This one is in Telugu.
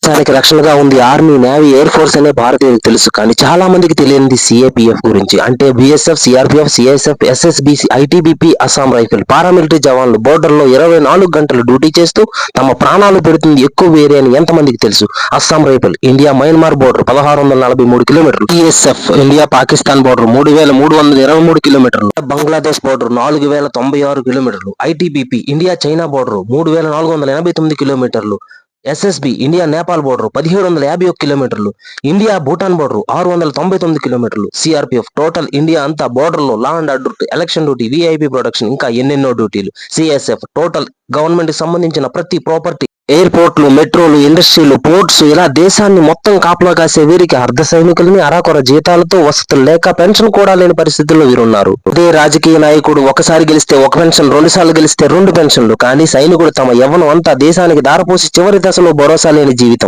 దేశానికి రక్షణగా ఉంది ఆర్మీ, నేవీ, ఎయిర్ ఫోర్స్ అనే భారతీయులకు తెలుసు. కానీ చాలా మందికి తెలియనిది సిఏపిఎఫ్ గురించి. అంటే BSF, CRPF, CISF, SSBC, ITBP, Assam rifle, paramilitary జవాన్లు బోర్డర్లో 24 గంటలు డ్యూటీ చేస్తూ తమ ప్రాణాలు పెడుతుంది ఎక్కువ వేరే అని ఎంతమందికి తెలుసు? Assam rifle India Myanmar border 1643 కిలోమీటర్లు, బిఎస్ఎఫ్ ఇండియా పాకిస్తాన్ బోర్డర్ 3323 కిలోమీటర్లు, బంగ్లాదేశ్ బోర్డర్ 4096 కిలోమీటర్లు, ఐటీబీపీ ఇండియా చైనా బోర్డర్ 3489 కిలోమీటర్లు, ఎస్ఎస్బి ఇండియా నేపాల్ బోర్డర్ 1751 కిలోమీటర్లు, ఇండియా భూటాన్ బోర్డర్ 699 కిలోమీటర్లు, సిఆర్పిఎఫ్ టోటల్ ఇండియా అంతా బోర్డర్ లో law and order, election duty, VIP protection, ఇంకా ఎన్నెన్నో డ్యూటీలు. సిఎస్ఎఫ్ టోటల్ గవర్నమెంట్ కి సంబంధించిన ప్రతి ప్రాపర్టీ, ఎయిర్పోర్ట్లు, మెట్రోలు, ఇండస్ట్రీలు, పోర్ట్స్, ఇలా దేశాన్ని మొత్తం కాపలా కాసే వీరికి అర్ధ సైనికులని అరాకొర జీతాలతో, వసతులు లేక పెన్షన్ కూడా లేని పరిస్థితుల్లో వీరున్నారు. అదే రాజకీయ నాయకుడు ఒకసారి గెలిస్తే ఒక పెన్షన్, 2 సార్లు గెలిస్తే 2 పెన్షన్లు. కానీ సైనికుడు తమ యవ్వనం అంతా దేశానికి దారపోసి చివరి దశలో భరోసా లేని జీవితం.